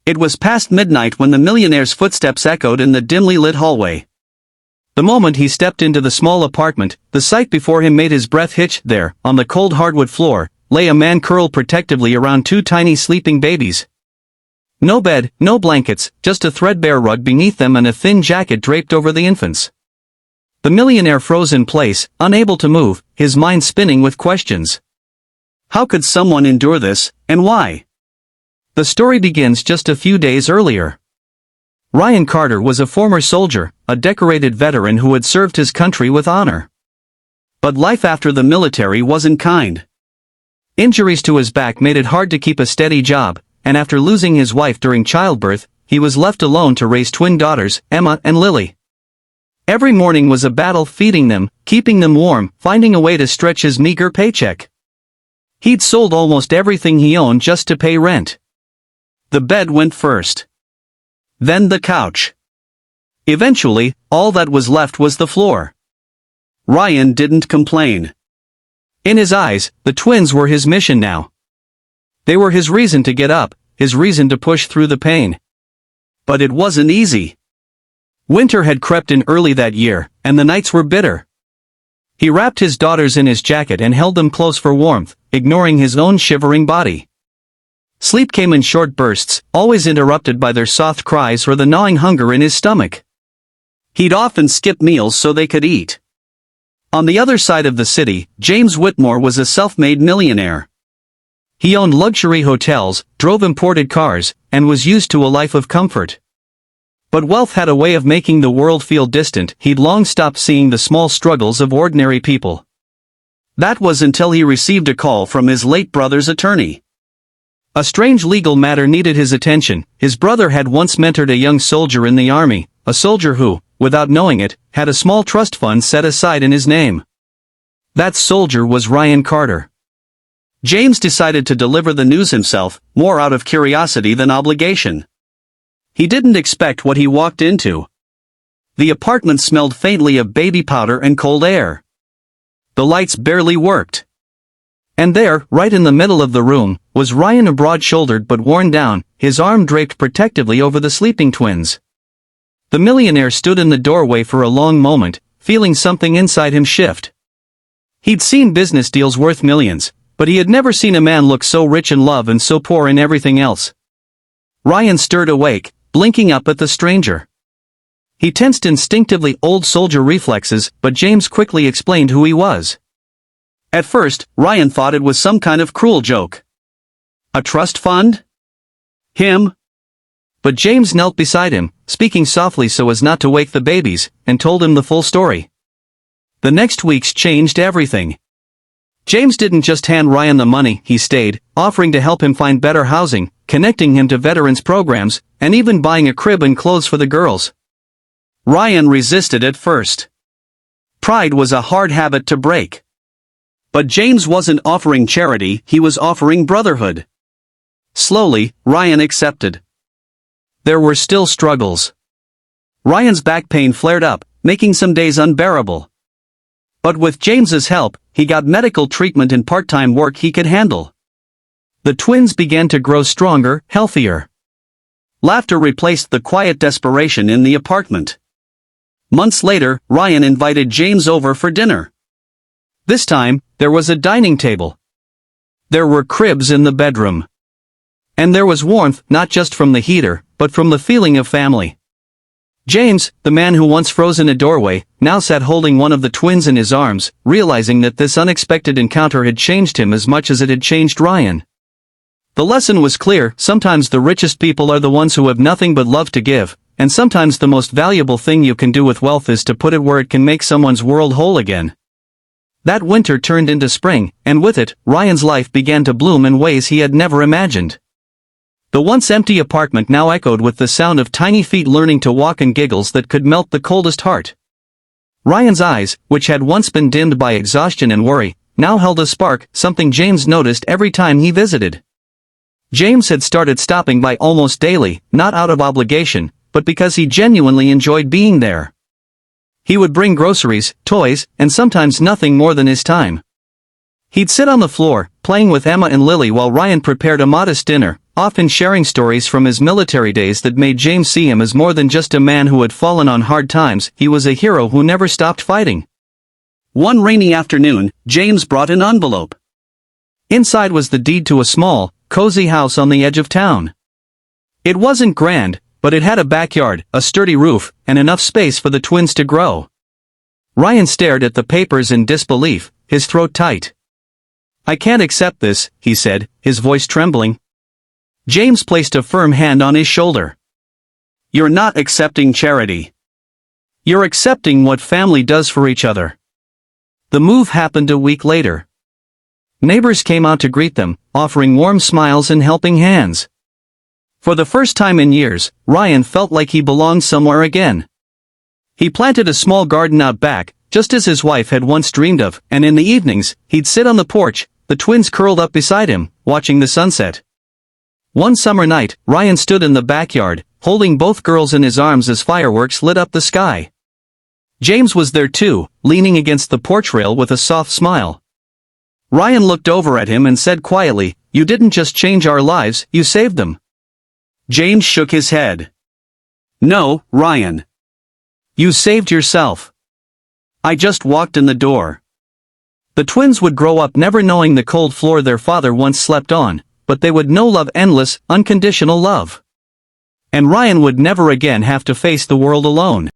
It was past midnight when the millionaire's footsteps echoed in the dimly lit hallway. The moment he stepped into the small apartment, the sight before him made his breath hitch. There, on the cold hardwood floor, lay a man curled protectively around two tiny sleeping babies. No bed, no blankets, just a threadbare rug beneath them and a thin jacket draped over the infants. The millionaire froze in place, unable to move, his mind spinning with questions. How could someone endure this, and why? The story begins just a few days earlier. Ryan Carter was a former soldier, a decorated veteran who had served his country with honor. But life after the military wasn't kind. Injuries to his back made it hard to keep a steady job, and after losing his wife during childbirth, he was left alone to raise twin daughters, Emma and Lily. Every morning was a battle feeding them, keeping them warm, finding a way to stretch his meager paycheck. He'd sold almost everything he owned just to pay rent. The bed went first. Then the couch. Eventually, all that was left was the floor. Ryan didn't complain. In his eyes, the twins were his mission now. They were his reason to get up, his reason to push through the pain. But it wasn't easy. Winter had crept in early that year, and the nights were bitter. He wrapped his daughters in his jacket and held them close for warmth, ignoring his own shivering body. Sleep came in short bursts, always interrupted by their soft cries or the gnawing hunger in his stomach. He'd often skip meals so they could eat. On the other side of the city, James Whitmore was a self-made millionaire. He owned luxury hotels, drove imported cars, and was used to a life of comfort. But wealth had a way of making the world feel distant. He'd long stopped seeing the small struggles of ordinary people. That was until he received a call from his late brother's attorney. A strange legal matter needed his attention. His brother had once mentored a young soldier in the army, a soldier who, without knowing it, had a small trust fund set aside in his name. That soldier was Ryan Carter. James decided to deliver the news himself, more out of curiosity than obligation. He didn't expect what he walked into. The apartment smelled faintly of baby powder and cold air. The lights barely worked. And there, right in the middle of the room, was Ryan, broad-shouldered but worn down, his arm draped protectively over the sleeping twins. The millionaire stood in the doorway for a long moment, feeling something inside him shift. He'd seen business deals worth millions, but he had never seen a man look so rich in love and so poor in everything else. Ryan stirred awake, blinking up at the stranger. He tensed instinctively, old soldier reflexes, but James quickly explained who he was. At first, Ryan thought it was some kind of cruel joke. A trust fund? Him? But James knelt beside him, speaking softly so as not to wake the babies, and told him the full story. The next weeks changed everything. James didn't just hand Ryan the money. He stayed, offering to help him find better housing, connecting him to veterans programs, and even buying a crib and clothes for the girls. Ryan resisted at first. Pride was a hard habit to break. But James wasn't offering charity, he was offering brotherhood. Slowly, Ryan accepted. There were still struggles. Ryan's back pain flared up, making some days unbearable. But with James's help, he got medical treatment and part-time work he could handle. The twins began to grow stronger, healthier. Laughter replaced the quiet desperation in the apartment. Months later, Ryan invited James over for dinner. This time, there was a dining table. There were cribs in the bedroom. And there was warmth, not just from the heater, but from the feeling of family. James, the man who once froze in a doorway, now sat holding one of the twins in his arms, realizing that this unexpected encounter had changed him as much as it had changed Ryan. The lesson was clear: sometimes the richest people are the ones who have nothing but love to give, and sometimes the most valuable thing you can do with wealth is to put it where it can make someone's world whole again. That winter turned into spring, and with it, Ryan's life began to bloom in ways he had never imagined. The once empty apartment now echoed with the sound of tiny feet learning to walk and giggles that could melt the coldest heart. Ryan's eyes, which had once been dimmed by exhaustion and worry, now held a spark, something James noticed every time he visited. James had started stopping by almost daily, not out of obligation, but because he genuinely enjoyed being there. He would bring groceries, toys, and sometimes nothing more than his time. He'd sit on the floor, playing with Emma and Lily while Ryan prepared a modest dinner, often sharing stories from his military days that made James see him as more than just a man who had fallen on hard times. He was a hero who never stopped fighting. One rainy afternoon, James brought an envelope. Inside was the deed to a small, cozy house on the edge of town. It wasn't grand, but it had a backyard, a sturdy roof, and enough space for the twins to grow. Ryan stared at the papers in disbelief, his throat tight. "I can't accept this," he said, his voice trembling. James placed a firm hand on his shoulder. "You're not accepting charity. You're accepting what family does for each other." The move happened a week later. Neighbors came out to greet them, offering warm smiles and helping hands. For the first time in years, Ryan felt like he belonged somewhere again. He planted a small garden out back, just as his wife had once dreamed of, and in the evenings, he'd sit on the porch, the twins curled up beside him, watching the sunset. One summer night, Ryan stood in the backyard, holding both girls in his arms as fireworks lit up the sky. James was there too, leaning against the porch rail with a soft smile. Ryan looked over at him and said quietly, "You didn't just change our lives, you saved them." James shook his head. "No, Ryan. You saved yourself. I just walked in the door." The twins would grow up never knowing the cold floor their father once slept on, but they would know love, endless, unconditional love. And Ryan would never again have to face the world alone.